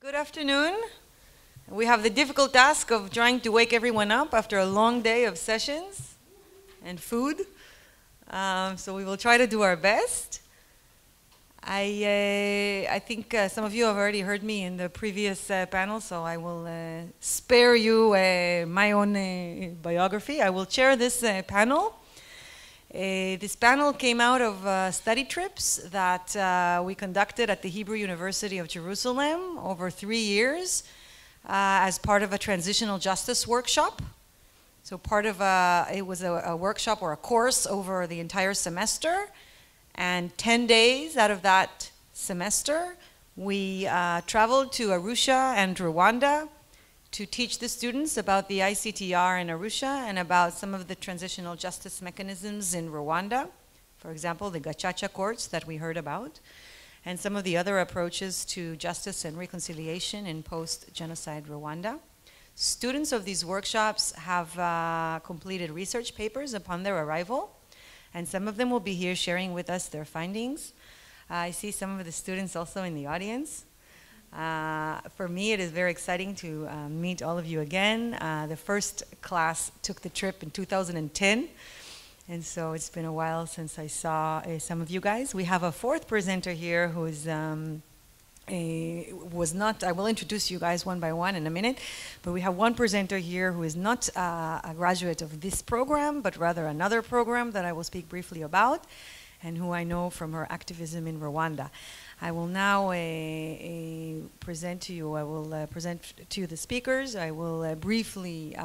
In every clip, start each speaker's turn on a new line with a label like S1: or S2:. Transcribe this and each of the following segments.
S1: Good afternoon. We have the difficult task of trying to wake everyone up after a long day of sessions and food. So we will try to do our best. I think some of you have already heard me in the previous panel, so I will spare you my own biography. I will chair this panel. This panel came out of study trips that we conducted at the Hebrew University of Jerusalem over 3 years as part of a transitional justice workshop. So it was a workshop or a course over the entire semester, and 10 days out of that semester we traveled to Arusha and Rwanda to teach the students about the ICTR in Arusha and about some of the transitional justice mechanisms in Rwanda, for example, the gacaca courts that we heard about, and some of the other approaches to justice and reconciliation in post-genocide Rwanda. Students of these workshops have completed research papers upon their arrival, and some of them will be here sharing with us their findings. I see some of the students also in the audience. For me, it is very exciting to meet all of you again. The first class took the trip in 2010, and so it's been a while since I saw some of you guys. We have a fourth presenter here who is I will introduce you guys one by one in a minute, but we have one presenter here who is not a graduate of this program, but rather another program that I will speak briefly about, and who I know from her activism in Rwanda. I will now present to you the speakers. I will briefly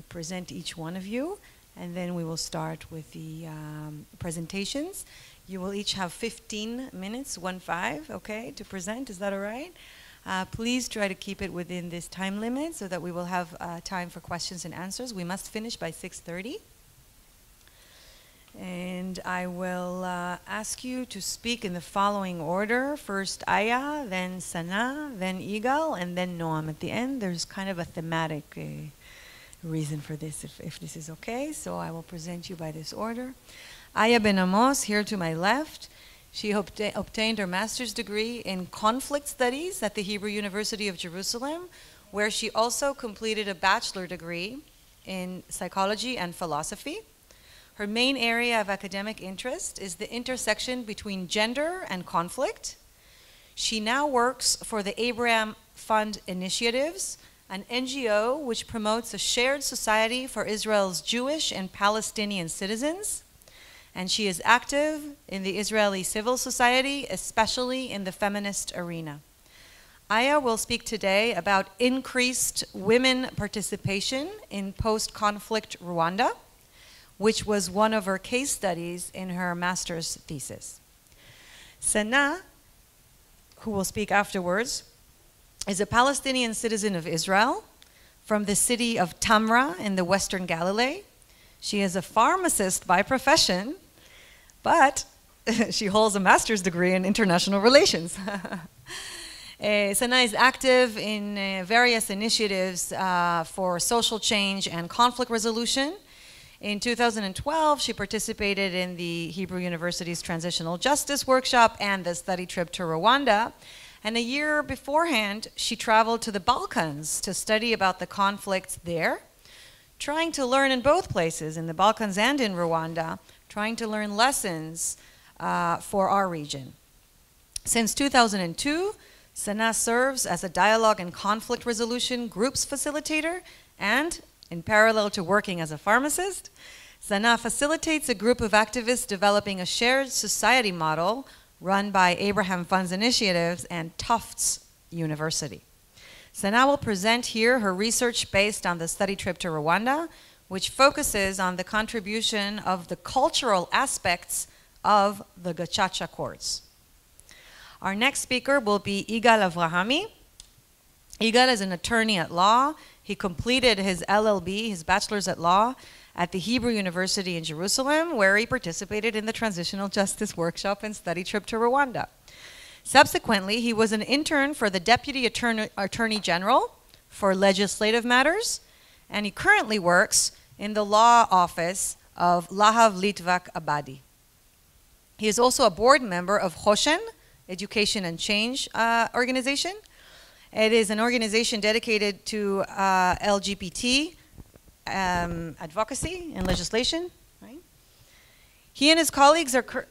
S1: present each one of you, and then we will start with the presentations. You will each have 15 minutes, 1-5, okay, to present. Is that all right? Please try to keep it within this time limit so that we will have time for questions and answers. We must finish by 6:30. And I will ask you to speak in the following order. First Aya, then Sana, then Igal, and then Noam at the end. There's kind of a thematic reason for this, if this is okay. So I will present you by this order. Aya Ben Amos, here to my left. She obtained her master's degree in conflict studies at the Hebrew University of Jerusalem, where she also completed a bachelor degree in psychology and philosophy. Her main area of academic interest is the intersection between gender and conflict. She now works for the Abraham Fund Initiatives, an NGO which promotes a shared society for Israel's Jewish and Palestinian citizens. And she is active in the Israeli civil society, especially in the feminist arena. Aya will speak today about increased women participation in post-conflict Rwanda, which was one of her case studies in her master's thesis. Sana, who will speak afterwards, is a Palestinian citizen of Israel from the city of Tamra in the Western Galilee. She is a pharmacist by profession, but she holds a master's degree in international relations. Sana is active in various initiatives for social change and conflict resolution. In 2012, she participated in the Hebrew University's Transitional Justice Workshop and the study trip to Rwanda. And a year beforehand, she traveled to the Balkans to study about the conflicts there, trying to learn in both places, in the Balkans and in Rwanda, trying to learn lessons for our region. Since 2002, Sana serves as a dialogue and conflict resolution groups facilitator, and in parallel to working as a pharmacist, Sana facilitates a group of activists developing a shared society model run by Abraham Funds Initiatives and Tufts University. Sana will present here her research based on the study trip to Rwanda, which focuses on the contribution of the cultural aspects of the gacaca courts. Our next speaker will be Igal Avrahami. Igal is an attorney at law. He completed his LLB, his bachelor's at law, at the Hebrew University in Jerusalem, where he participated in the Transitional Justice Workshop and study trip to Rwanda. Subsequently, he was an intern for the Deputy Attorney General for legislative matters, and he currently works in the law office of Lahav Litvak Abadi. He is also a board member of Hoshen, Education and Change organization, It is an organization dedicated to LGBT advocacy and legislation. Right? He and his colleagues are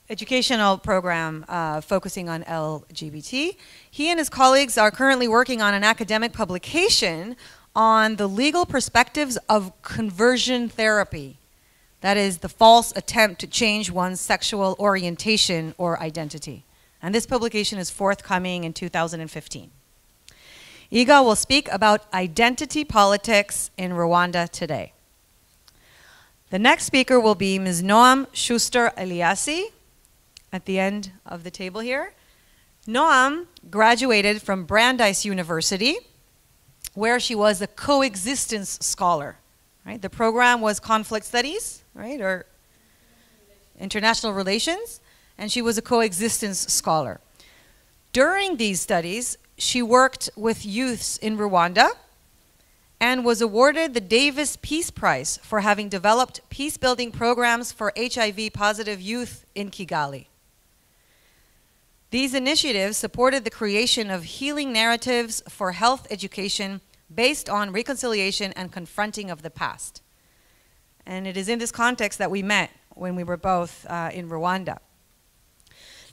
S1: educational program focusing on LGBT. He and his colleagues are currently working on an academic publication on the legal perspectives of conversion therapy. That is the false attempt to change one's sexual orientation or identity. And this publication is forthcoming in 2015. Yigal will speak about identity politics in Rwanda today. The next speaker will be Ms. Noam Schuster-Eliassi, at the end of the table here. Noam graduated from Brandeis University, where she was a coexistence scholar. Right? The program was conflict studies, right, or international relations, and she was a coexistence scholar. During these studies, she worked with youths in Rwanda and was awarded the Davis Peace Prize for having developed peace-building programs for HIV-positive youth in Kigali. These initiatives supported the creation of healing narratives for health education based on reconciliation and confronting of the past. And it is in this context that we met when we were both in Rwanda.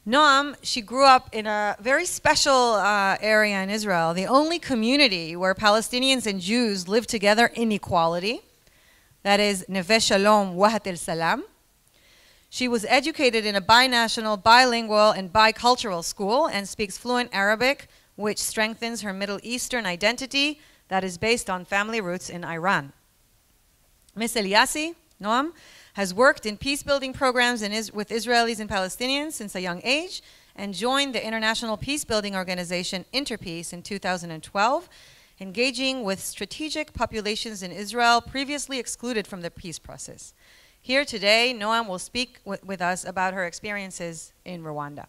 S1: Noam, she grew up in a very special area in Israel, the only community where Palestinians and Jews live together in equality. That is Neve Shalom Wahat el Salam. She was educated in a binational, bilingual, and bicultural school and speaks fluent Arabic, which strengthens her Middle Eastern identity that is based on family roots in Iran. Ms. Eliassi, Noam, has worked in peace-building programs with Israelis and Palestinians since a young age and joined the international peace-building organization Interpeace in 2012, engaging with strategic populations in Israel previously excluded from the peace process. Here today, Noam will speak with us about her experiences in Rwanda.